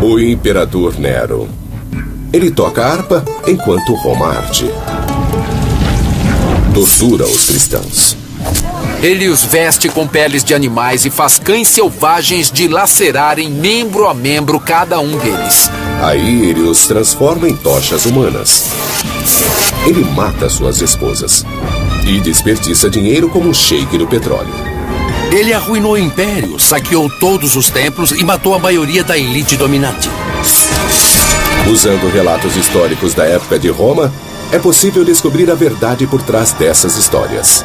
O Imperador Nero. Ele toca harpa enquanto Roma arde. Tortura os cristãos. Ele os veste com peles de animais e faz cães selvagens dilacerarem membro a membro cada um deles. Aí ele os transforma em tochas humanas. Ele mata suas esposas e desperdiça dinheiro como um sheik do petróleo. Ele arruinou o império, saqueou todos os templos e matou a maioria da elite dominante. Usando relatos históricos da época de Roma, é possível descobrir a verdade por trás dessas histórias.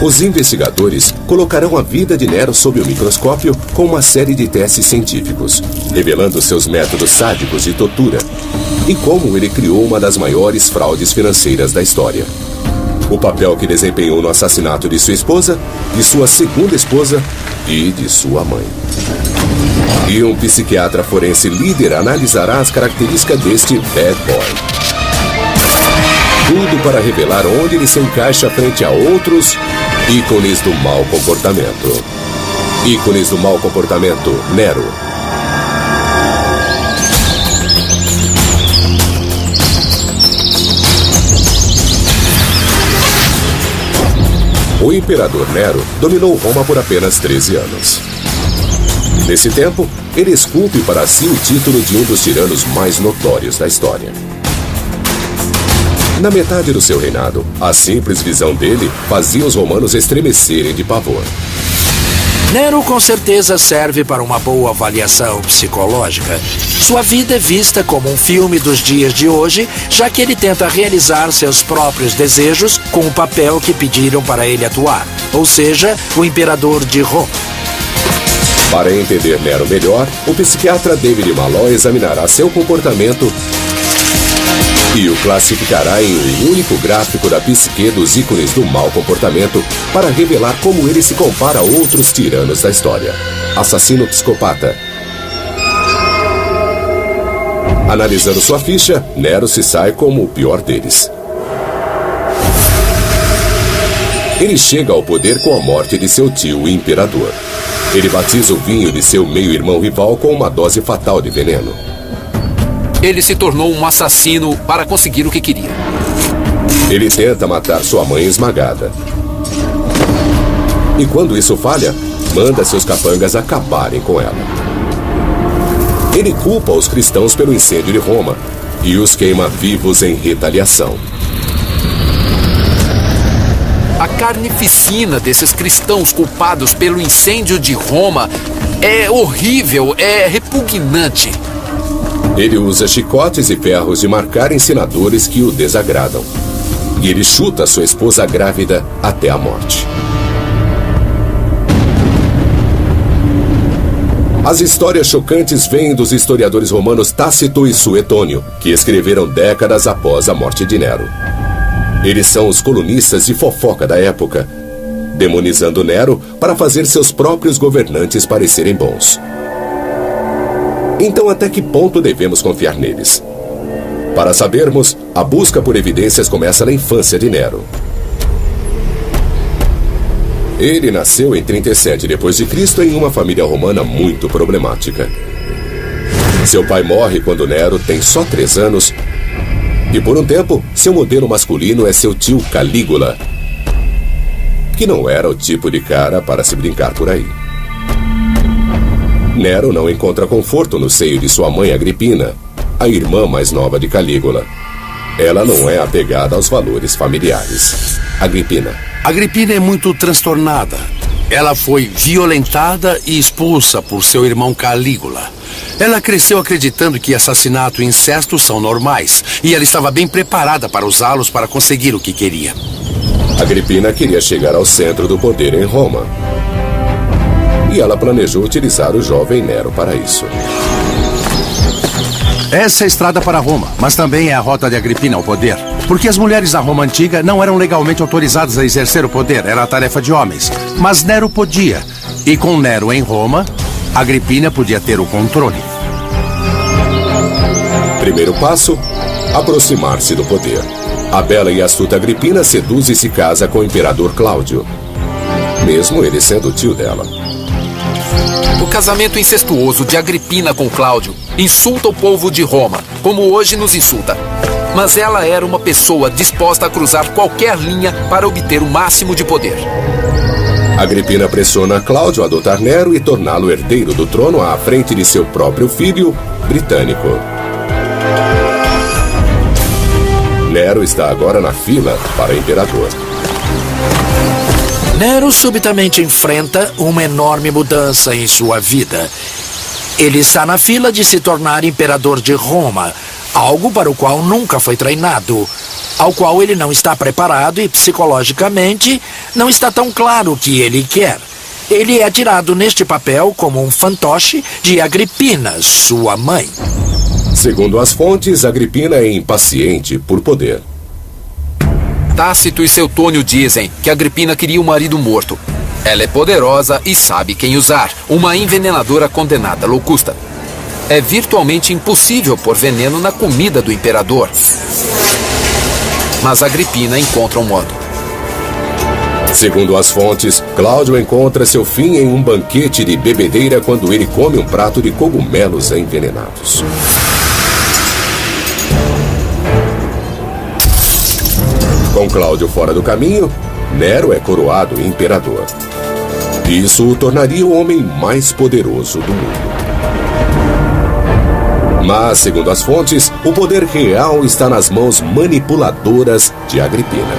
Os investigadores colocarão a vida de Nero sob o microscópio com uma série de testes científicos, revelando seus métodos sádicos de tortura e como ele criou uma das maiores fraudes financeiras da história. O papel que desempenhou no assassinato de sua esposa, de sua segunda esposa e de sua mãe. E um psiquiatra forense líder analisará as características deste bad boy. Tudo para revelar onde ele se encaixa frente a outros ícones do mau comportamento. Ícones do mau comportamento, Nero. O Imperador Nero dominou Roma por apenas 13 anos. Nesse tempo, ele esculpe para si o título de um dos tiranos mais notórios da história. Na metade do seu reinado, a simples visão dele fazia os romanos estremecerem de pavor. Nero com certeza serve para uma boa avaliação psicológica. Sua vida é vista como um filme dos dias de hoje, já que ele tenta realizar seus próprios desejos com o papel que pediram para ele atuar, ou seja, o imperador de Roma. Para entender Nero melhor, o psiquiatra David Malloy examinará seu comportamento e o classificará em um único gráfico da psique dos ícones do mau comportamento para revelar como ele se compara a outros tiranos da história. Assassino psicopata. Analisando sua ficha, Nero se sai como o pior deles. Ele chega ao poder com a morte de seu tio, o imperador. Ele batiza o vinho de seu meio-irmão rival com uma dose fatal de veneno. Ele se tornou um assassino para conseguir o que queria. Ele tenta matar sua mãe esmagada. E quando isso falha, manda seus capangas acabarem com ela. Ele culpa os cristãos pelo incêndio de Roma e os queima vivos em retaliação. A carnificina desses cristãos culpados pelo incêndio de Roma é horrível, é repugnante. Ele usa chicotes e ferros de marcar ensinadores que o desagradam. E ele chuta sua esposa grávida até a morte. As histórias chocantes vêm dos historiadores romanos Tácito e Suetônio, que escreveram décadas após a morte de Nero. Eles são os colunistas de fofoca da época, demonizando Nero para fazer seus próprios governantes parecerem bons. Então, até que ponto devemos confiar neles? Para sabermos, a busca por evidências começa na infância de Nero. Ele nasceu em 37 d.C. em uma família romana muito problemática. Seu pai morre quando Nero tem só 3 anos e, por um tempo, seu modelo masculino é seu tio Calígula, que não era o tipo de cara para se brincar por aí. Nero não encontra conforto no seio de sua mãe Agripina, a irmã mais nova de Calígula. Ela não é apegada aos valores familiares. Agripina é muito transtornada. Ela foi violentada e expulsa por seu irmão Calígula. Ela cresceu acreditando que assassinato e incesto são normais, e ela estava bem preparada para usá-los para conseguir o que queria. Agripina queria chegar ao centro do poder em Roma. E ela planejou utilizar o jovem Nero para isso. Essa é a estrada para Roma, mas também é a rota de Agripina ao poder. Porque as mulheres da Roma antiga não eram legalmente autorizadas a exercer o poder, era a tarefa de homens. Mas Nero podia. E com Nero em Roma, Agripina podia ter o controle. Primeiro passo, aproximar-se do poder. A bela e astuta Agripina seduz e se casa com o imperador Cláudio, mesmo ele sendo o tio dela. O casamento incestuoso de Agripina com Cláudio insulta o povo de Roma, como hoje nos insulta. Mas ela era uma pessoa disposta a cruzar qualquer linha para obter o máximo de poder. Agripina pressiona Cláudio a adotar Nero e torná-lo herdeiro do trono à frente de seu próprio filho, Britânico. Nero está agora na fila para imperador. Nero subitamente enfrenta uma enorme mudança em sua vida. Ele está na fila de se tornar imperador de Roma, algo para o qual nunca foi treinado, ao qual ele não está preparado e psicologicamente não está tão claro o que ele quer. Ele é tirado neste papel como um fantoche de Agripina, sua mãe. Segundo as fontes, Agripina é impaciente por poder. Tácito e Seutônio dizem que Agripina queria um marido morto. Ela é poderosa e sabe quem usar, uma envenenadora condenada, Locusta. É virtualmente impossível pôr veneno na comida do imperador. Mas Agripina encontra um modo. Segundo as fontes, Cláudio encontra seu fim em um banquete de bebedeira quando ele come um prato de cogumelos envenenados. Com Cláudio fora do caminho, Nero é coroado imperador. Isso o tornaria o homem mais poderoso do mundo. Mas, segundo as fontes, o poder real está nas mãos manipuladoras de Agripina.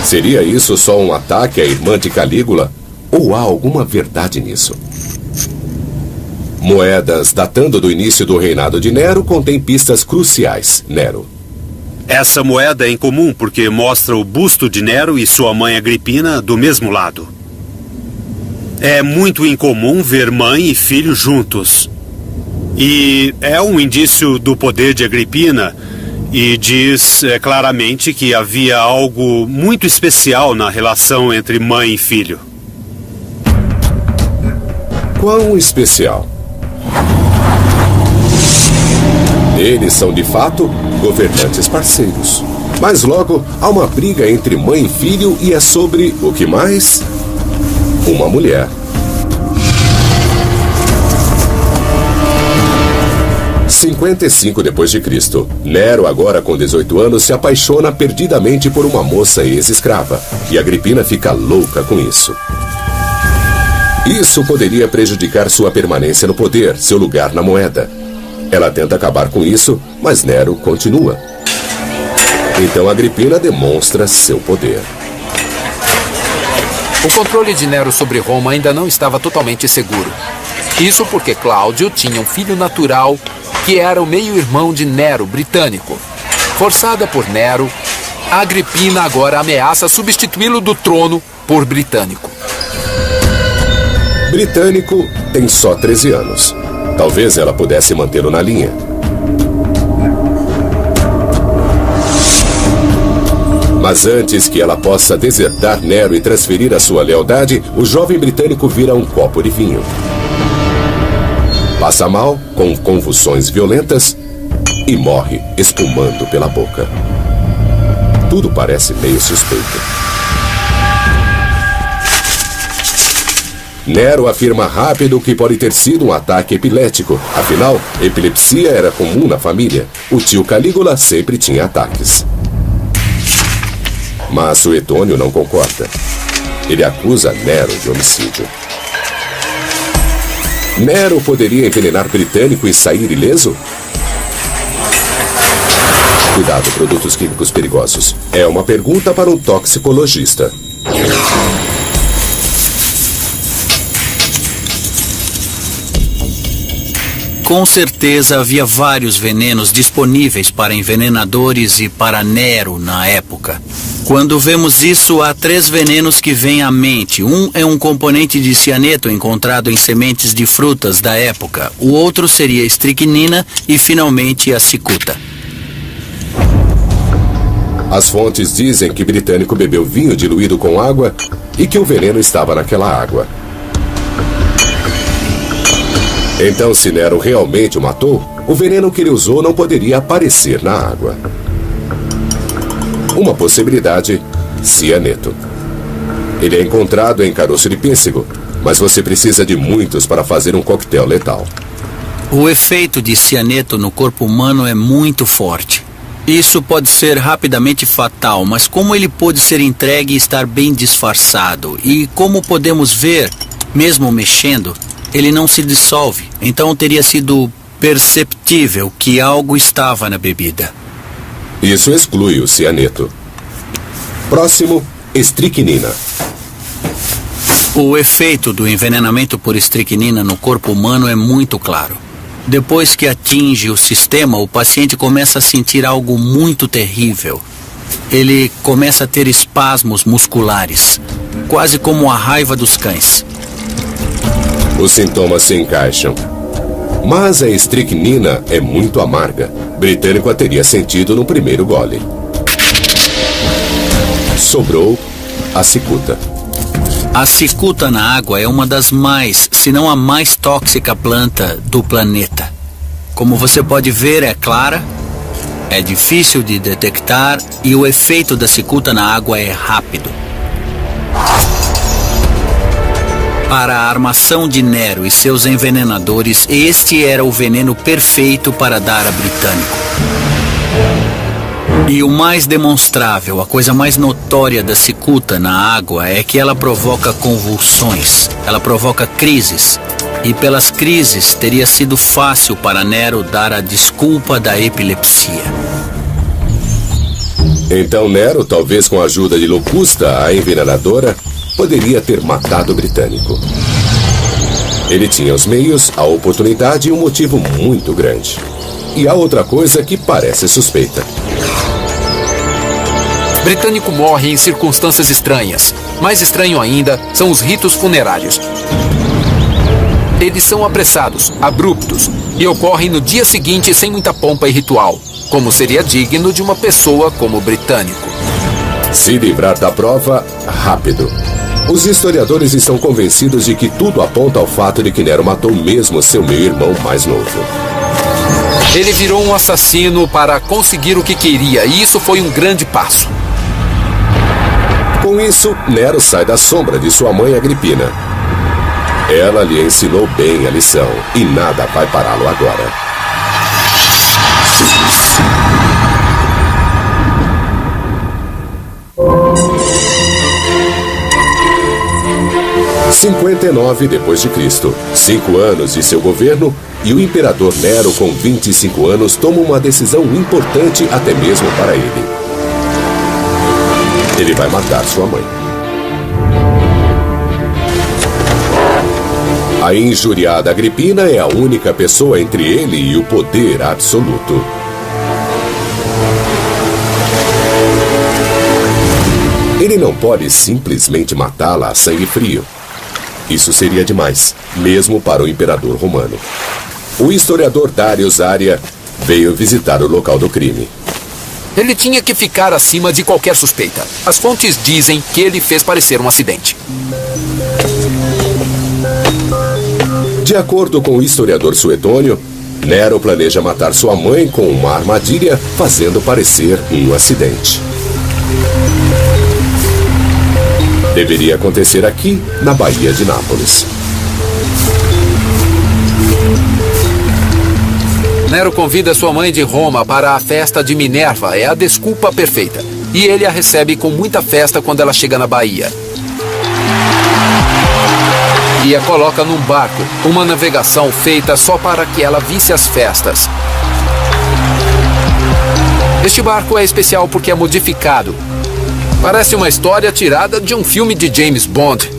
Seria isso só um ataque à irmã de Calígula? Ou há alguma verdade nisso? Moedas datando do início do reinado de Nero contêm pistas cruciais. Nero. Essa moeda é incomum porque mostra o busto de Nero e sua mãe Agripina do mesmo lado. É muito incomum ver mãe e filho juntos. E é um indício do poder de Agripina e diz claramente que havia algo muito especial na relação entre mãe e filho. Quão especial? Eles são, de fato, governantes parceiros. Mas logo, há uma briga entre mãe e filho e é sobre, o que mais? Uma mulher. 55 depois de Cristo, Nero, agora com 18 anos, se apaixona perdidamente por uma moça ex-escrava. E Agripina fica louca com isso. Isso poderia prejudicar sua permanência no poder, seu lugar na moeda. Ela tenta acabar com isso, mas Nero continua. Então Agripina demonstra seu poder. O controle de Nero sobre Roma ainda não estava totalmente seguro. Isso porque Cláudio tinha um filho natural que era o meio-irmão de Nero, Britânico. Forçada por Nero, Agripina agora ameaça substituí-lo do trono por Britânico. Britânico tem só 13 anos. Talvez ela pudesse mantê-lo na linha. Mas antes que ela possa desertar Nero e transferir a sua lealdade, o jovem britânico vira um copo de vinho. Passa mal, com convulsões violentas, e morre espumando pela boca. Tudo parece meio suspeito. Nero afirma rápido que pode ter sido um ataque epilético. Afinal, epilepsia era comum na família. O tio Calígula sempre tinha ataques. Mas Suetônio não concorda. Ele acusa Nero de homicídio. Nero poderia envenenar Britânico e sair ileso? Cuidado, produtos químicos perigosos. É uma pergunta para um toxicologista. Com certeza havia vários venenos disponíveis para envenenadores e para Nero na época. Quando vemos isso, há 3 venenos que vêm à mente. Um é um componente de cianeto encontrado em sementes de frutas da época. O outro seria a estricnina e, finalmente, a cicuta. As fontes dizem que Britânico bebeu vinho diluído com água e que o veneno estava naquela água. Então, se Nero realmente o matou, o veneno que ele usou não poderia aparecer na água. Uma possibilidade, cianeto. Ele é encontrado em caroço de pêssego. mas você precisa de muitos para fazer um coquetel letal. O efeito de cianeto no corpo humano é muito forte. Isso pode ser rapidamente fatal, mas como ele pode ser entregue e estar bem disfarçado? E como podemos ver, mesmo mexendo, ele não se dissolve. Então teria sido perceptível que algo estava na bebida. Isso exclui o cianeto. Próximo, estricnina. O efeito do envenenamento por estricnina no corpo humano é muito claro. Depois que atinge o sistema, o paciente começa a sentir algo muito terrível. Ele começa a ter espasmos musculares, quase como a raiva dos cães. Os sintomas se encaixam. Mas a estricnina é muito amarga. Britânico a teria sentido no primeiro gole. Sobrou a cicuta. A cicuta na água é uma das mais, se não a mais tóxica planta do planeta. Como você pode ver, é clara, é difícil de detectar e o efeito da cicuta na água é rápido. Para a armação de Nero e seus envenenadores, este era o veneno perfeito para dar a Britânico. E o mais demonstrável, a coisa mais notória da cicuta na água é que ela provoca convulsões, ela provoca crises. E pelas crises teria sido fácil para Nero dar a desculpa da epilepsia. Então Nero, talvez com a ajuda de Locusta, a envenenadora, poderia ter matado o Britânico. Ele tinha os meios, a oportunidade e um motivo muito grande. E há outra coisa que parece suspeita. Britânico morre em circunstâncias estranhas. Mais estranho ainda são os ritos funerários. Eles são apressados, abruptos, e ocorrem no dia seguinte sem muita pompa e ritual, como seria digno de uma pessoa como o Britânico. Se livrar da prova, rápido. Os historiadores estão convencidos de que tudo aponta ao fato de que Nero matou mesmo seu meio-irmão mais novo. Ele virou um assassino para conseguir o que queria, e isso foi um grande passo. Com isso, Nero sai da sombra de sua mãe Agripina. Ela lhe ensinou bem a lição, e nada vai pará-lo agora. Em 59 d.C., 5 anos de seu governo, e o imperador Nero, com 25 anos, toma uma decisão importante até mesmo para ele. Ele vai matar sua mãe. A injuriada Agripina é a única pessoa entre ele e o poder absoluto. Ele não pode simplesmente matá-la a sangue frio. Isso seria demais, mesmo para o imperador romano. O historiador Darius Aria veio visitar o local do crime. Ele tinha que ficar acima de qualquer suspeita. As fontes dizem que ele fez parecer um acidente. De acordo com o historiador Suetônio, Nero planeja matar sua mãe com uma armadilha, fazendo parecer um acidente. Deveria acontecer aqui, na Baía de Nápoles. Nero convida sua mãe de Roma para a festa de Minerva, é a desculpa perfeita. E ele a recebe com muita festa quando ela chega na Baía. E a coloca num barco, uma navegação feita só para que ela visse as festas. Este barco é especial porque é modificado. Parece uma história tirada de um filme de James Bond.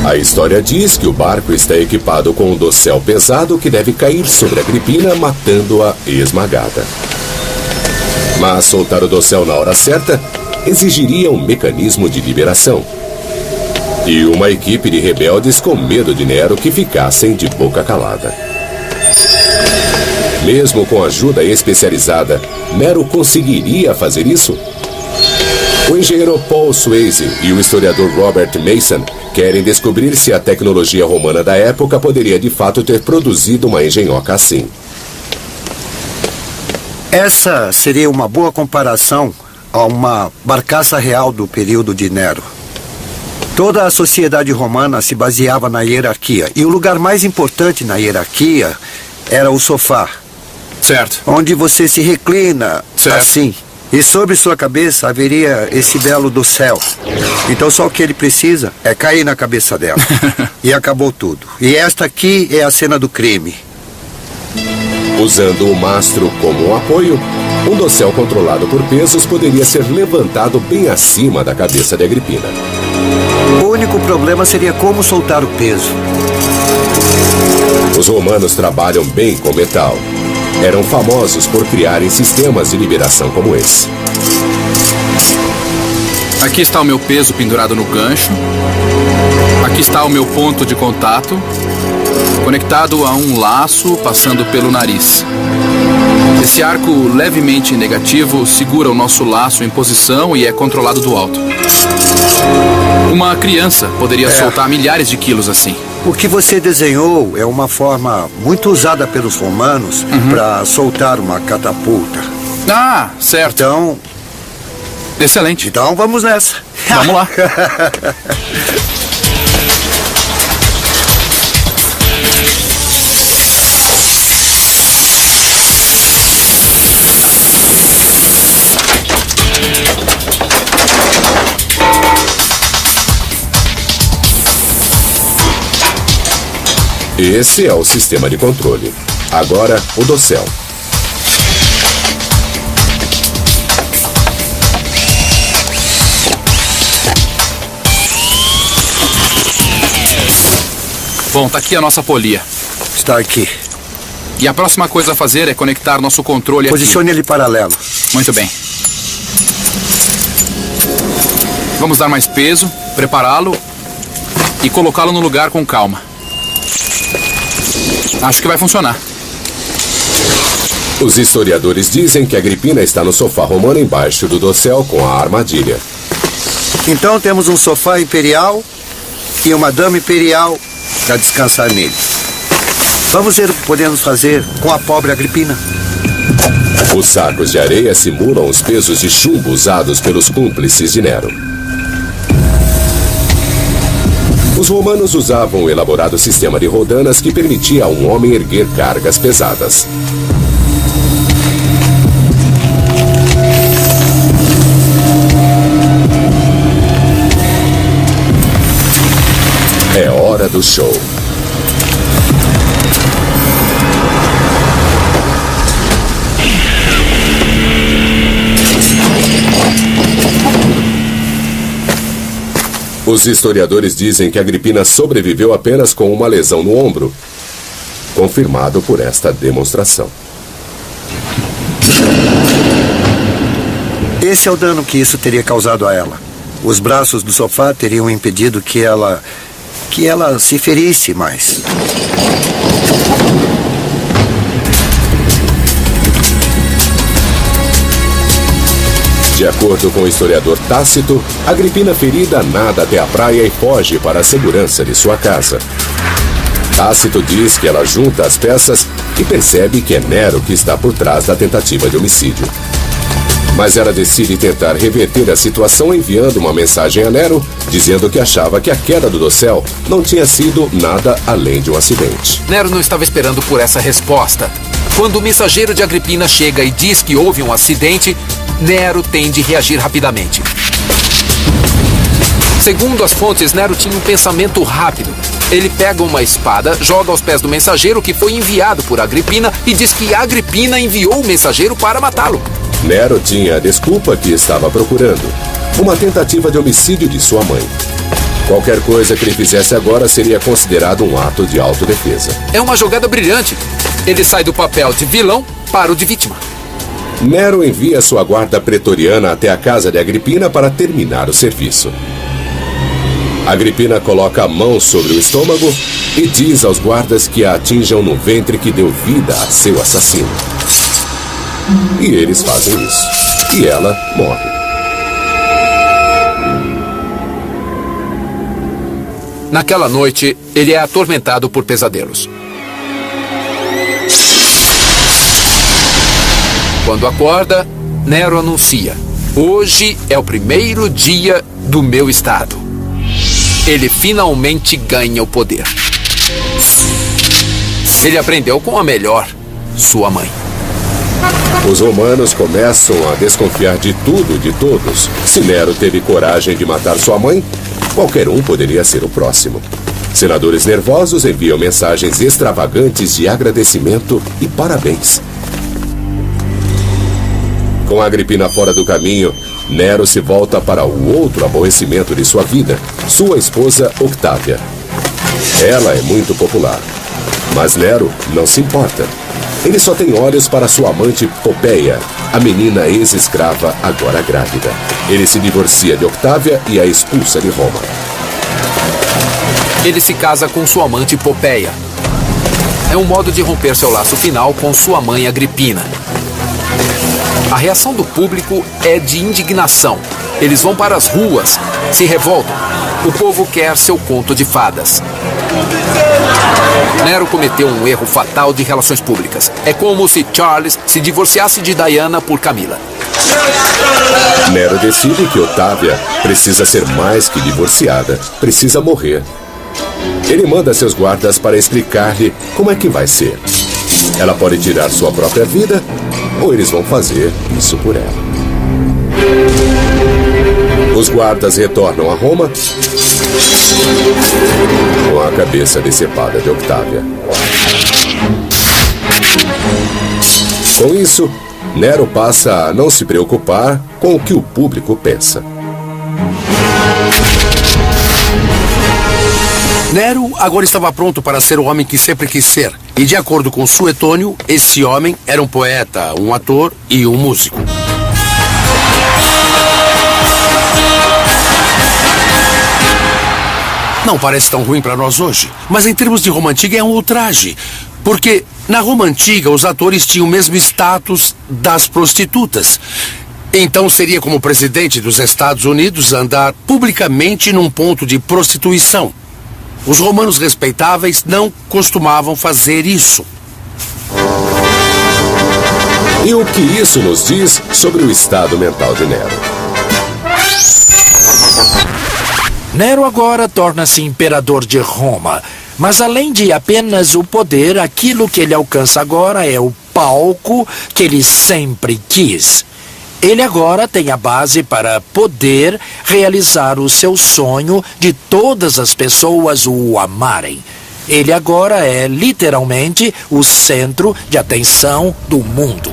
A história diz que o barco está equipado com um dossel pesado que deve cair sobre Agripina, matando-a esmagada. Mas soltar o dossel na hora certa exigiria um mecanismo de liberação. E uma equipe de rebeldes com medo de Nero que ficassem de boca calada. Mesmo com ajuda especializada, Nero conseguiria fazer isso? O engenheiro Paul Swayze e o historiador Robert Mason querem descobrir se a tecnologia romana da época poderia de fato ter produzido uma engenhoca assim. Essa seria uma boa comparação a uma barcaça real do período de Nero. Toda a sociedade romana se baseava na hierarquia. E o lugar mais importante na hierarquia era o sofá. Certo. Onde você se reclina assim. E sobre sua cabeça haveria esse belo do céu. Então só o que ele precisa é cair na cabeça dela. E acabou tudo. E esta aqui é a cena do crime. Usando o mastro como um apoio, um dossel controlado por pesos poderia ser levantado bem acima da cabeça de Agripina. O único problema seria como soltar o peso. Os romanos trabalham bem com metal. Eram famosos por criarem sistemas de liberação como esse. Aqui está o meu peso pendurado no gancho. Aqui está o meu ponto de contato, conectado a um laço passando pelo nariz. Esse arco levemente negativo segura o nosso laço em posição e é controlado do alto. Uma criança poderia soltar milhares de quilos assim. O que você desenhou é uma forma muito usada pelos romanos para soltar uma catapulta. Ah, certo. Então... Excelente. Então vamos nessa. Vamos lá. Esse é o sistema de controle. Agora, o dossel. Bom, tá aqui a nossa polia. Está aqui. E a próxima coisa a fazer é conectar nosso controle aqui. Posicione ele paralelo. Muito bem. Vamos dar mais peso, prepará-lo e colocá-lo no lugar com calma. Acho que vai funcionar. Os historiadores dizem que Agripina está no sofá romano embaixo do dossel com a armadilha. Então temos um sofá imperial e uma dama imperial para descansar nele. Vamos ver o que podemos fazer com a pobre Agripina. Os sacos de areia simulam os pesos de chumbo usados pelos cúmplices de Nero. Os romanos usavam o elaborado sistema de rodanas que permitia a um homem erguer cargas pesadas. É hora do show. Os historiadores dizem que Agripina sobreviveu apenas com uma lesão no ombro, confirmado por esta demonstração. Esse é o dano que isso teria causado a ela. Os braços do sofá teriam impedido que ela se ferisse mais. De acordo com o historiador Tácito, Agripina ferida nada até a praia e foge para a segurança de sua casa. Tácito diz que ela junta as peças e percebe que é Nero que está por trás da tentativa de homicídio. Mas ela decide tentar reverter a situação enviando uma mensagem a Nero, dizendo que achava que a queda do dossel não tinha sido nada além de um acidente. Nero não estava esperando por essa resposta. Quando o mensageiro de Agripina chega e diz que houve um acidente, Nero tem de reagir rapidamente. Segundo as fontes, Nero tinha um pensamento rápido. Ele pega uma espada, joga aos pés do mensageiro que foi enviado por Agripina e diz que Agripina enviou o mensageiro para matá-lo. Nero tinha a desculpa que estava procurando: uma tentativa de homicídio de sua mãe. Qualquer coisa que ele fizesse agora seria considerado um ato de autodefesa. É uma jogada brilhante. Ele sai do papel de vilão para o de vítima. Nero envia sua guarda pretoriana até a casa de Agripina para terminar o serviço. Agripina coloca a mão sobre o estômago e diz aos guardas que a atinjam no ventre que deu vida a seu assassino. E eles fazem isso. E ela morre. Naquela noite, ele é atormentado por pesadelos. Quando acorda, Nero anuncia: hoje é o primeiro dia do meu estado. ele finalmente ganha o poder. Ele aprendeu com a melhor, sua mãe. Os romanos começam a desconfiar de tudo e de todos. Se Nero teve coragem de matar sua mãe, qualquer um poderia ser o próximo. Senadores nervosos enviam mensagens extravagantes de agradecimento e parabéns. Com Agripina fora do caminho, Nero se volta para o outro aborrecimento de sua vida, sua esposa Octávia. Ela é muito popular, mas Nero não se importa. Ele só tem olhos para sua amante Popeia, a menina ex-escrava agora grávida. Ele se divorcia de Octávia e a expulsa de Roma. Ele se casa com sua amante Popeia. É um modo de romper seu laço final com sua mãe Agripina. A reação do público é de indignação. Eles vão para as ruas, se revoltam. O povo quer seu conto de fadas. Nero cometeu um erro fatal de relações públicas. É como se Charles se divorciasse de Diana por Camila. Nero decide que Octávia precisa ser mais que divorciada, precisa morrer. Ele manda seus guardas para explicar-lhe como é que vai ser. Ela pode tirar sua própria vida, ou eles vão fazer isso por ela. Os guardas retornam a Roma com a cabeça decepada de Octávia. Com isso, Nero passa a não se preocupar com o que o público pensa. Nero agora estava pronto para ser o homem que sempre quis ser. E de acordo com Suetônio, esse homem era um poeta, um ator e um músico. Não parece tão ruim para nós hoje, mas em termos de Roma Antiga é um ultraje. Porque na Roma Antiga os atores tinham o mesmo status das prostitutas. Então seria como o presidente dos Estados Unidos andar publicamente num ponto de prostituição. Os romanos respeitáveis não costumavam fazer isso. E o que isso nos diz sobre o estado mental de Nero? Nero agora torna-se imperador de Roma. Mas além de apenas o poder, aquilo que ele alcança agora é o palco que ele sempre quis. Ele agora tem a base para poder realizar o seu sonho de todas as pessoas o amarem. Ele agora é literalmente o centro de atenção do mundo.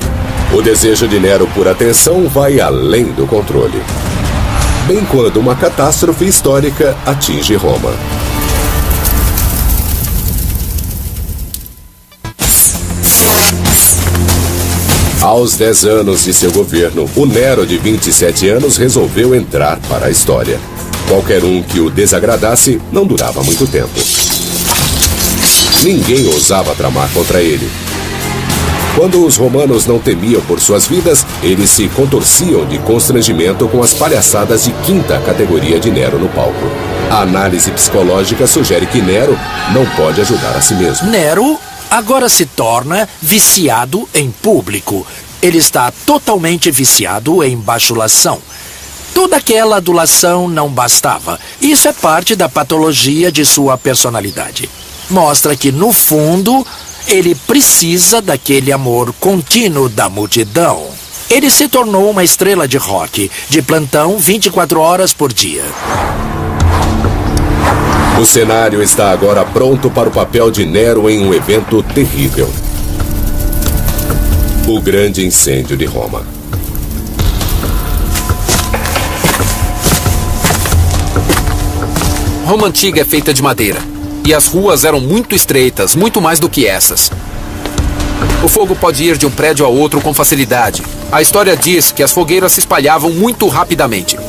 O desejo de Nero por atenção vai além do controle. Bem quando uma catástrofe histórica atinge Roma. Aos 10 anos de seu governo, o Nero de 27 anos resolveu entrar para a história. Qualquer um que o desagradasse não durava muito tempo. Ninguém ousava tramar contra ele. Quando os romanos não temiam por suas vidas, eles se contorciam de constrangimento com as palhaçadas de quinta categoria de Nero no palco. A análise psicológica sugere que Nero não pode ajudar a si mesmo. Nero agora se torna viciado em público. Ele está totalmente viciado em bajulação. Toda aquela adulação não bastava. Isso é parte da patologia de sua personalidade. Mostra que, no fundo, ele precisa daquele amor contínuo da multidão. Ele se tornou uma estrela de rock, de plantão 24 horas por dia. O cenário está agora pronto para o papel de Nero em um evento terrível. O grande incêndio de Roma. Roma Antiga é feita de madeira. E as ruas eram muito estreitas, muito mais do que essas. O fogo pode ir de um prédio a outro com facilidade. A história diz que as fogueiras se espalhavam muito rapidamente.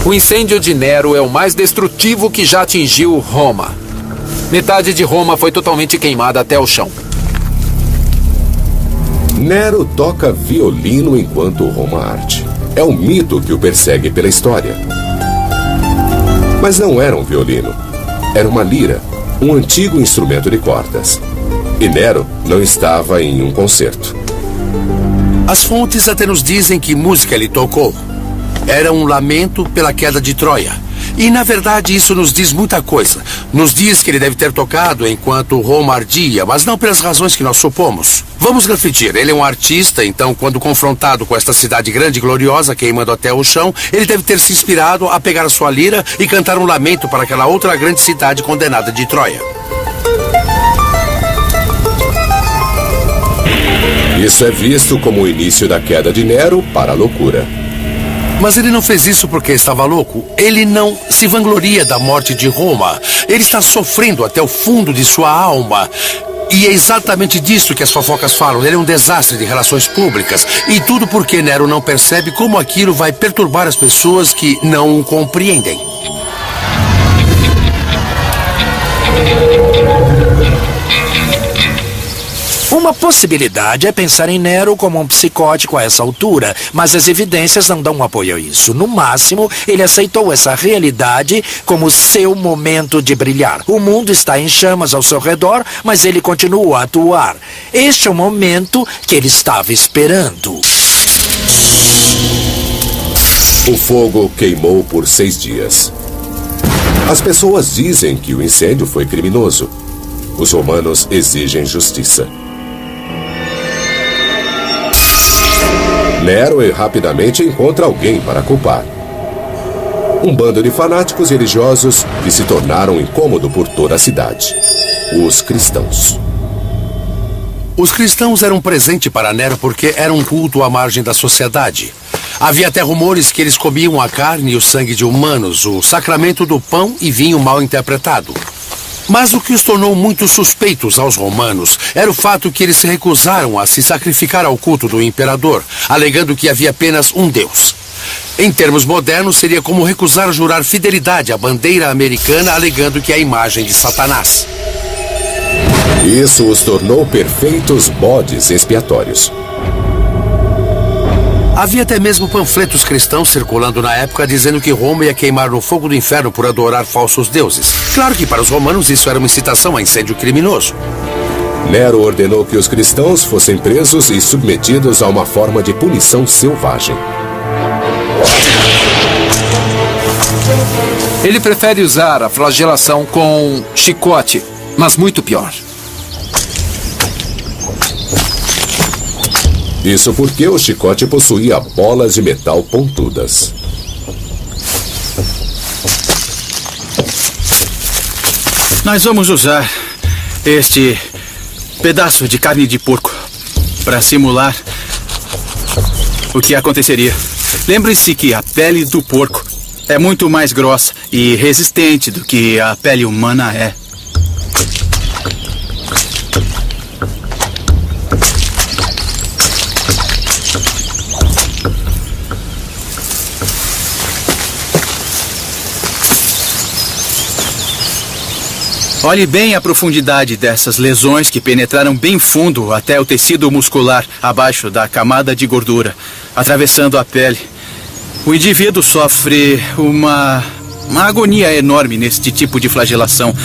O incêndio de Nero é o mais destrutivo que já atingiu Roma. Metade de Roma foi totalmente queimada até o chão. Nero toca violino enquanto Roma arde. É um mito que o persegue pela história. Mas não era um violino. Era uma lira, um antigo instrumento de cordas. E Nero não estava em um concerto. As fontes até nos dizem que música ele tocou. Era um lamento pela queda de Troia. E, na verdade, isso nos diz muita coisa. Nos diz que ele deve ter tocado enquanto Roma ardia, mas não pelas razões que nós supomos. Vamos refletir. Ele é um artista, então, quando confrontado com esta cidade grande e gloriosa, queimando até o chão, ele deve ter se inspirado a pegar a sua lira e cantar um lamento para aquela outra grande cidade condenada de Troia. Isso é visto como o início da queda de Nero para a loucura. Mas ele não fez isso porque estava louco. Ele não se vangloria da morte de Roma. Ele está sofrendo até o fundo de sua alma. E é exatamente disso que as fofocas falam. Ele é um desastre de relações públicas. E tudo porque Nero não percebe como aquilo vai perturbar as pessoas que não o compreendem. Uma possibilidade é pensar em Nero como um psicótico a essa altura, mas as evidências não dão apoio a isso. No máximo, ele aceitou essa realidade como seu momento de brilhar. O mundo está em chamas ao seu redor, mas ele continua a atuar. Este é o momento que ele estava esperando. O fogo queimou por 6 dias. As pessoas dizem que o incêndio foi criminoso. Os romanos exigem justiça. Nero rapidamente encontra alguém para culpar. Um bando de fanáticos religiosos que se tornaram incômodo por toda a cidade. Os cristãos. Os cristãos eram um presente para Nero porque era um culto à margem da sociedade. Havia até rumores que eles comiam a carne e o sangue de humanos, o sacramento do pão e vinho mal interpretado. Mas o que os tornou muito suspeitos aos romanos era o fato que eles se recusaram a se sacrificar ao culto do imperador, alegando que havia apenas um Deus. Em termos modernos, seria como recusar jurar fidelidade à bandeira americana, alegando que é a imagem de Satanás. Isso os tornou perfeitos bodes expiatórios. Havia até mesmo panfletos cristãos circulando na época dizendo que Roma ia queimar no fogo do inferno por adorar falsos deuses. Claro que para os romanos isso era uma incitação a incêndio criminoso. Nero ordenou que os cristãos fossem presos e submetidos a uma forma de punição selvagem. Ele prefere usar a flagelação com chicote, mas muito pior. Isso porque o chicote possuía bolas de metal pontudas. Nós vamos usar este pedaço de carne de porco para simular o que aconteceria. Lembre-se que a pele do porco é muito mais grossa e resistente do que a pele humana é. Olhe bem a profundidade dessas lesões que penetraram bem fundo até o tecido muscular abaixo da camada de gordura, atravessando a pele. O indivíduo sofre uma agonia enorme neste tipo de flagelação.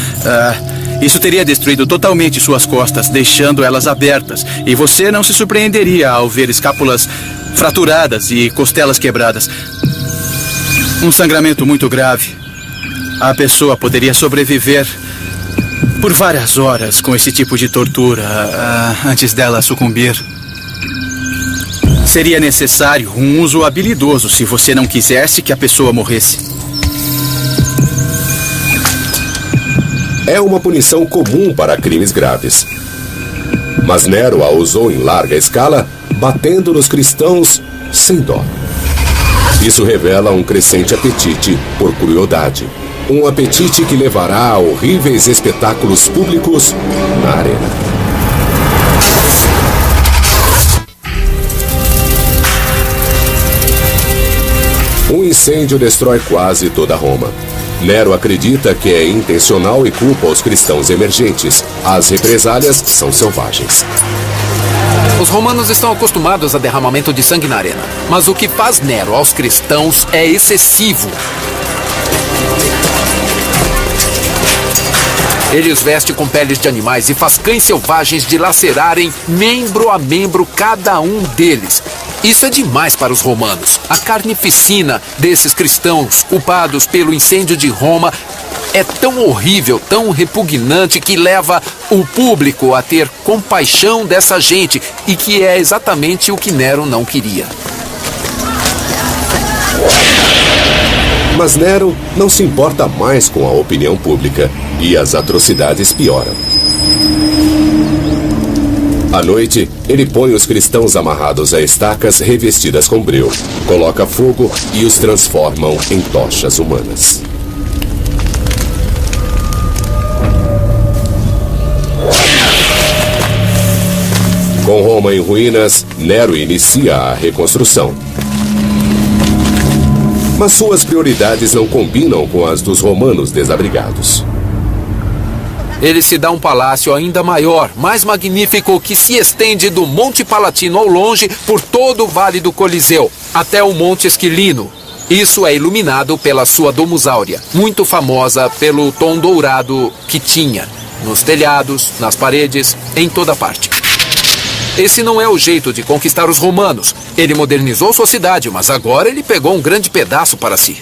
Isso teria destruído totalmente suas costas, deixando elas abertas. E você não se surpreenderia ao ver escápulas fraturadas e costelas quebradas. Um sangramento muito grave. A pessoa poderia sobreviver por várias horas com esse tipo de tortura antes dela sucumbir. Seria necessário um uso habilidoso se você não quisesse que a pessoa morresse. É uma punição comum para crimes graves. Mas Nero a usou em larga escala, batendo nos cristãos sem dó. Isso revela um crescente apetite por crueldade. Um apetite que levará a horríveis espetáculos públicos na arena. Um incêndio destrói quase toda Roma. Nero acredita que é intencional e culpa os cristãos emergentes. As represálias são selvagens. Os romanos estão acostumados a derramamento de sangue na arena. Mas o que faz Nero aos cristãos é excessivo. Ele os veste com peles de animais e faz cães selvagens dilacerarem membro a membro cada um deles. Isso é demais para os romanos. A carnificina desses cristãos culpados pelo incêndio de Roma é tão horrível, tão repugnante, que leva o público a ter compaixão dessa gente, e que é exatamente o que Nero não queria. Mas Nero não se importa mais com a opinião pública e as atrocidades pioram. À noite, ele põe os cristãos amarrados a estacas revestidas com breu, coloca fogo e os transformam em tochas humanas. Com Roma em ruínas, Nero inicia a reconstrução. Mas suas prioridades não combinam com as dos romanos desabrigados. Ele se dá um palácio ainda maior, mais magnífico, que se estende do Monte Palatino ao longe por todo o Vale do Coliseu, até o Monte Esquilino. Isso é iluminado pela sua Domus Áurea, muito famosa pelo tom dourado que tinha, nos telhados, nas paredes, em toda parte. Esse não é o jeito de conquistar os romanos. Ele modernizou sua cidade, mas agora ele pegou um grande pedaço para si.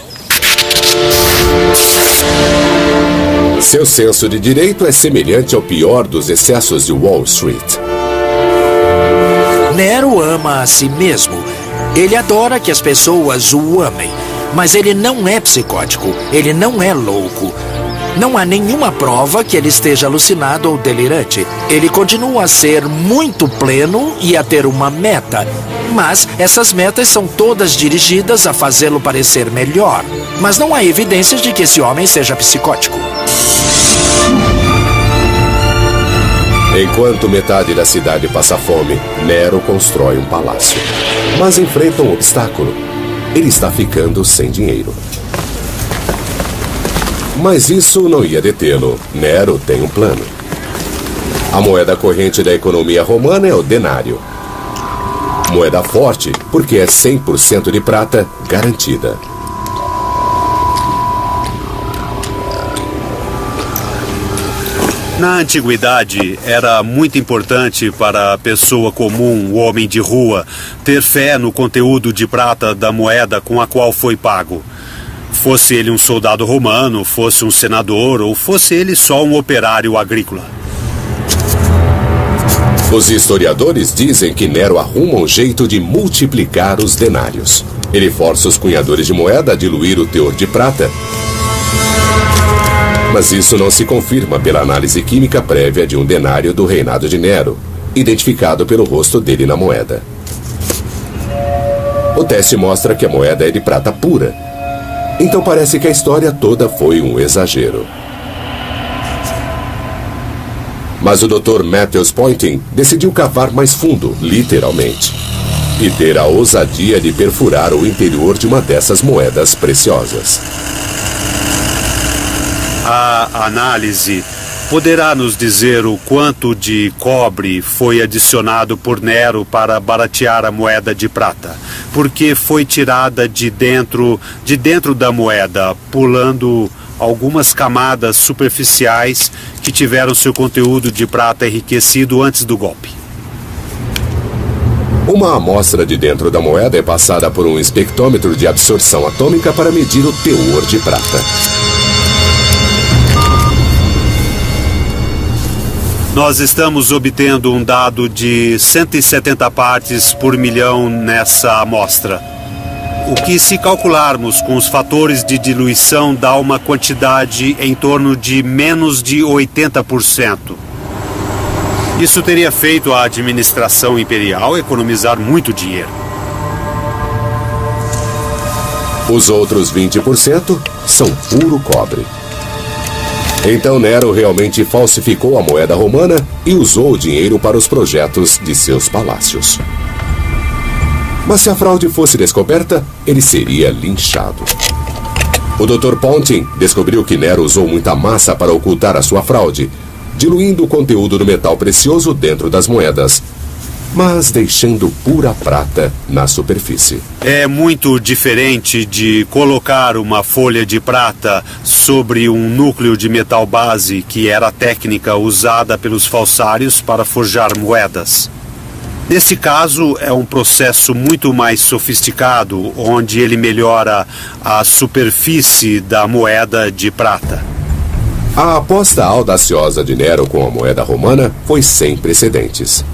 Seu senso de direito é semelhante ao pior dos excessos de Wall Street. Nero ama a si mesmo. Ele adora que as pessoas o amem. Mas ele não é psicótico. Ele não é louco. Não há nenhuma prova que ele esteja alucinado ou delirante. Ele continua a ser muito pleno e a ter uma meta. Mas essas metas são todas dirigidas a fazê-lo parecer melhor. Mas não há evidências de que esse homem seja psicótico. Enquanto metade da cidade passa fome, Nero constrói um palácio. Mas enfrenta um obstáculo. Ele está ficando sem dinheiro. Mas isso não ia detê-lo. Nero tem um plano. A moeda corrente da economia romana é o denário. Moeda forte, porque é 100% de prata garantida. Na antiguidade, era muito importante para a pessoa comum, o homem de rua, ter fé no conteúdo de prata da moeda com a qual foi pago. Fosse ele um soldado romano, fosse um senador ou fosse ele só um operário agrícola. Os historiadores dizem que Nero arruma um jeito de multiplicar os denários. Ele força os cunhadores de moeda a diluir o teor de prata. Mas isso não se confirma pela análise química prévia de um denário do reinado de Nero, identificado pelo rosto dele na moeda. O teste mostra que a moeda é de prata pura. Então parece que a história toda foi um exagero. Mas o Dr. Matthews Poynting decidiu cavar mais fundo, literalmente, e ter a ousadia de perfurar o interior de uma dessas moedas preciosas. A análise poderá nos dizer o quanto de cobre foi adicionado por Nero para baratear a moeda de prata, porque foi tirada de dentro da moeda, pulando algumas camadas superficiais que tiveram seu conteúdo de prata enriquecido antes do golpe. Uma amostra de dentro da moeda é passada por um espectrômetro de absorção atômica para medir o teor de prata. Nós estamos obtendo um dado de 170 partes por milhão nessa amostra. O que, se calcularmos com os fatores de diluição, dá uma quantidade em torno de menos de 80%. Isso teria feito a administração imperial economizar muito dinheiro. Os outros 20% são puro cobre. Então Nero realmente falsificou a moeda romana e usou o dinheiro para os projetos de seus palácios. Mas se a fraude fosse descoberta, ele seria linchado. O Dr. Poynting descobriu que Nero usou muita massa para ocultar a sua fraude, diluindo o conteúdo do metal precioso dentro das moedas, mas deixando pura prata na superfície. É muito diferente de colocar uma folha de prata sobre um núcleo de metal base, que era a técnica usada pelos falsários para forjar moedas. Nesse caso, é um processo muito mais sofisticado, onde ele melhora a superfície da moeda de prata. A aposta audaciosa de Nero com a moeda romana foi sem precedentes.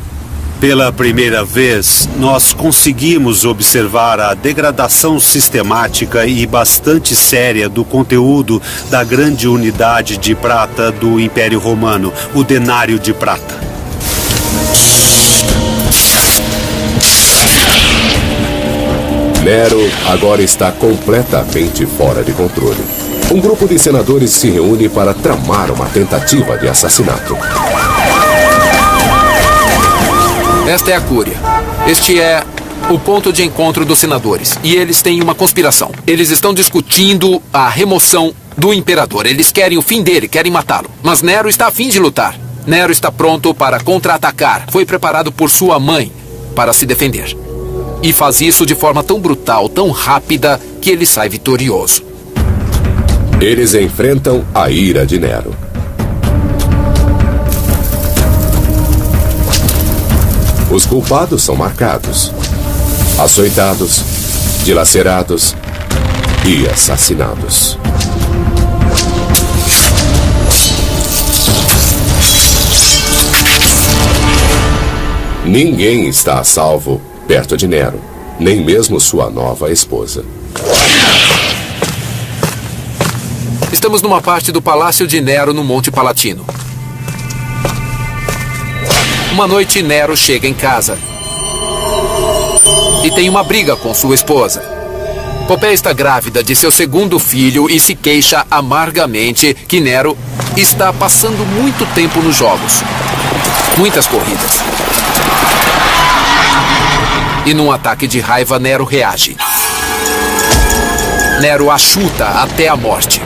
Pela primeira vez, nós conseguimos observar a degradação sistemática e bastante séria do conteúdo da grande unidade de prata do Império Romano, o denário de prata. Nero agora está completamente fora de controle. Um grupo de senadores se reúne para tramar uma tentativa de assassinato. Esta é a Cúria. Este é o ponto de encontro dos senadores. E eles têm uma conspiração. Eles estão discutindo a remoção do imperador. Eles querem o fim dele, querem matá-lo. Mas Nero está a fim de lutar. Nero está pronto para contra-atacar. Foi preparado por sua mãe para se defender. E faz isso de forma tão brutal, tão rápida, que ele sai vitorioso. Eles enfrentam a ira de Nero. Os culpados são marcados, açoitados, dilacerados e assassinados. Ninguém está a salvo perto de Nero, nem mesmo sua nova esposa. Estamos numa parte do Palácio de Nero no Monte Palatino. Uma noite, Nero chega em casa e tem uma briga com sua esposa. Popéia está grávida de seu segundo filho e se queixa amargamente que Nero está passando muito tempo nos jogos. Muitas corridas. E num ataque de raiva, Nero reage. Nero a chuta até a morte,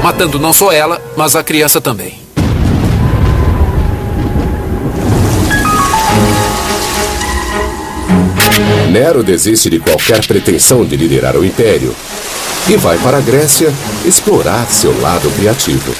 matando não só ela, mas a criança também. Nero desiste de qualquer pretensão de liderar o Império e vai para a Grécia explorar seu lado criativo.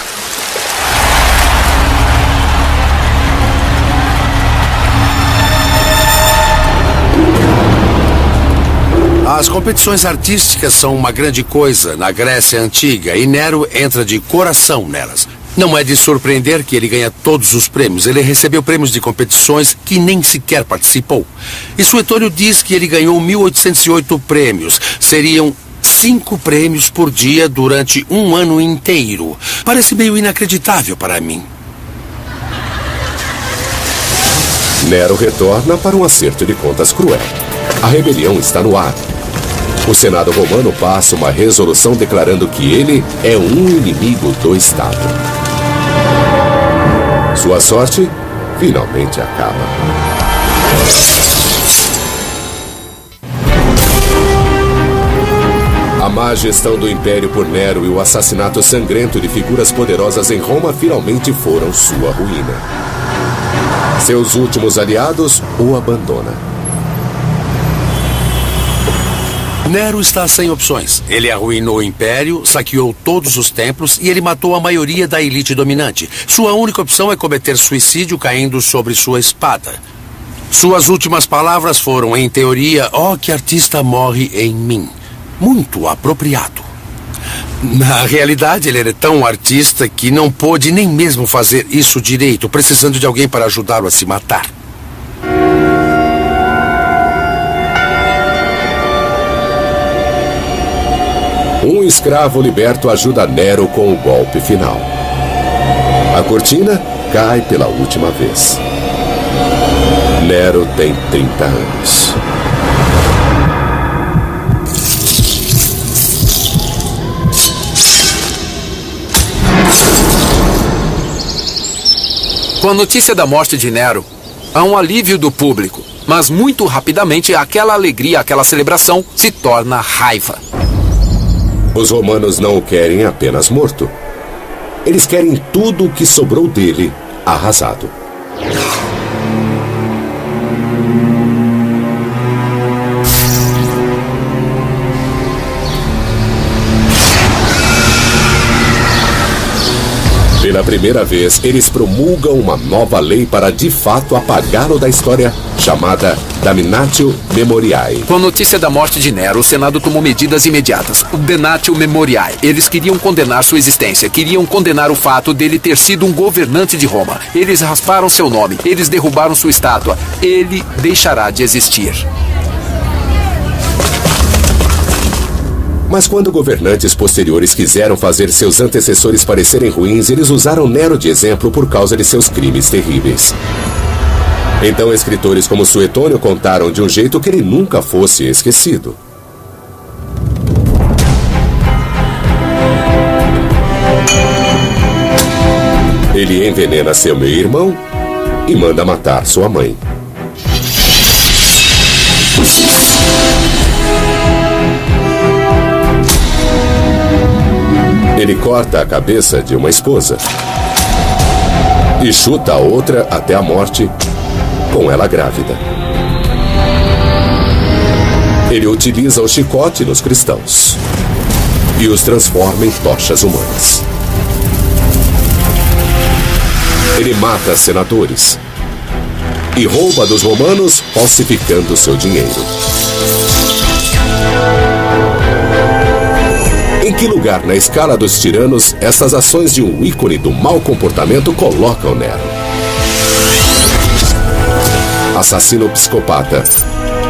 As competições artísticas são uma grande coisa na Grécia Antiga e Nero entra de coração nelas. Não é de surpreender que ele ganha todos os prêmios. Ele recebeu prêmios de competições que nem sequer participou. E Suetônio diz que ele ganhou 1.808 prêmios. Seriam 5 prêmios por dia durante um ano inteiro. Parece meio inacreditável para mim. Nero retorna para um acerto de contas cruel. A rebelião está no ar. O Senado romano passa uma resolução declarando que ele é um inimigo do Estado. Sua sorte finalmente acaba. A má gestão do Império por Nero e o assassinato sangrento de figuras poderosas em Roma finalmente foram sua ruína. Seus últimos aliados o abandonam. Nero está sem opções. Ele arruinou o Império, saqueou todos os templos e ele matou a maioria da elite dominante. Sua única opção é cometer suicídio caindo sobre sua espada. Suas últimas palavras foram, em teoria, "Oh, que artista morre em mim." Muito apropriado. Na realidade, ele era tão artista que não pôde nem mesmo fazer isso direito, precisando de alguém para ajudá-lo a se matar. Um escravo liberto ajuda Nero com o golpe final. A cortina cai pela última vez. Nero tem 30 anos. Com a notícia da morte de Nero, há um alívio do público, mas muito rapidamente aquela alegria, aquela celebração se torna raiva. Os romanos não o querem apenas morto. Eles querem tudo o que sobrou dele arrasado. Pela primeira vez, eles promulgam uma nova lei para de fato apagá-lo da história, chamada Damnatio Memoriae. Com a notícia da morte de Nero, o Senado tomou medidas imediatas. O Damnatio Memoriae. Eles queriam condenar sua existência, queriam condenar o fato dele ter sido um governante de Roma. Eles rasparam seu nome, eles derrubaram sua estátua. Ele deixará de existir. Mas quando governantes posteriores quiseram fazer seus antecessores parecerem ruins, eles usaram Nero de exemplo por causa de seus crimes terríveis. Então escritores como Suetônio contaram de um jeito que ele nunca fosse esquecido. Ele envenena seu meio-irmão e manda matar sua mãe. Ele corta a cabeça de uma esposa e chuta a outra até a morte, com ela grávida. Ele utiliza o chicote nos cristãos e os transforma em tochas humanas. Ele mata senadores e rouba dos romanos, falsificando seu dinheiro. Em que lugar na escala dos tiranos essas ações de um ícone do mau comportamento colocam Nero? Assassino psicopata.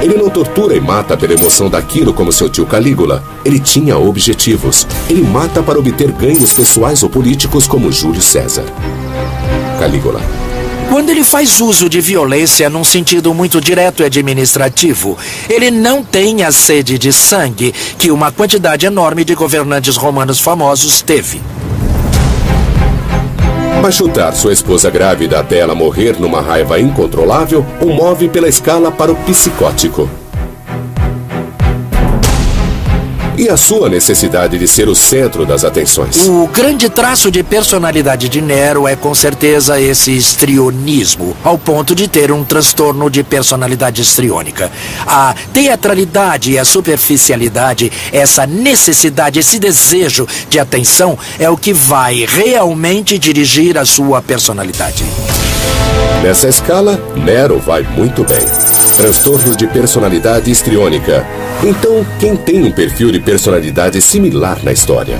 Ele não tortura e mata pela emoção daquilo como seu tio Calígula. Ele tinha objetivos. Ele mata para obter ganhos pessoais ou políticos como Júlio César. Calígula. Quando ele faz uso de violência num sentido muito direto e administrativo, ele não tem a sede de sangue que uma quantidade enorme de governantes romanos famosos teve. Mas chutar sua esposa grávida até ela morrer numa raiva incontrolável o move pela escala para o psicótico. E a sua necessidade de ser o centro das atenções. O grande traço de personalidade de Nero é com certeza esse histrionismo, ao ponto de ter um transtorno de personalidade histriônica. A teatralidade e a superficialidade, essa necessidade, esse desejo de atenção é o que vai realmente dirigir a sua personalidade. Nessa escala, Nero vai muito bem. Transtorno de personalidade histriônica. Então, quem tem um perfil de personalidade similar na história?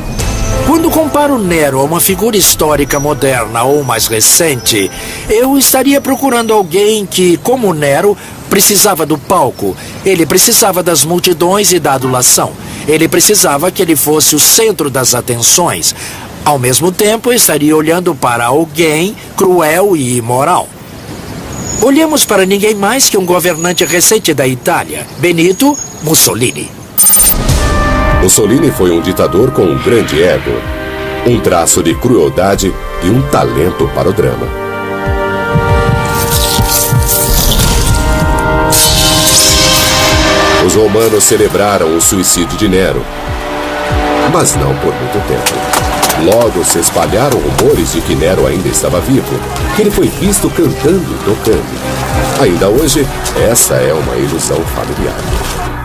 Quando comparo Nero a uma figura histórica moderna ou mais recente, eu estaria procurando alguém que, como Nero, precisava do palco. Ele precisava das multidões e da adulação. Ele precisava que ele fosse o centro das atenções. Ao mesmo tempo, eu estaria olhando para alguém cruel e imoral. Olhemos para ninguém mais que um governante recente da Itália, Benito Mussolini. Mussolini foi um ditador com um grande ego, um traço de crueldade e um talento para o drama. Os romanos celebraram o suicídio de Nero, mas não por muito tempo. Logo se espalharam rumores de que Nero ainda estava vivo, que ele foi visto cantando e tocando. Ainda hoje, essa é uma ilusão familiar.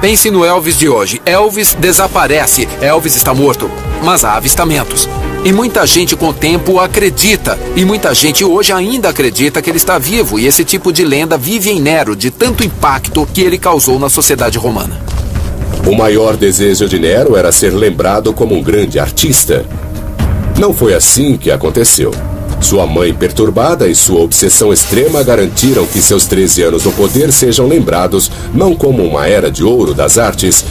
Pense no Elvis de hoje. Elvis desaparece. Elvis está morto. Mas há avistamentos. E muita gente com o tempo acredita. E muita gente hoje ainda acredita que ele está vivo. E esse tipo de lenda vive em Nero, de tanto impacto que ele causou na sociedade romana. O maior desejo de Nero era ser lembrado como um grande artista. Não foi assim que aconteceu. Sua mãe perturbada e sua obsessão extrema garantiram que seus 13 anos no poder sejam lembrados não como uma era de ouro das artes,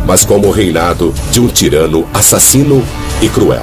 mas como o reinado de um tirano assassino e cruel.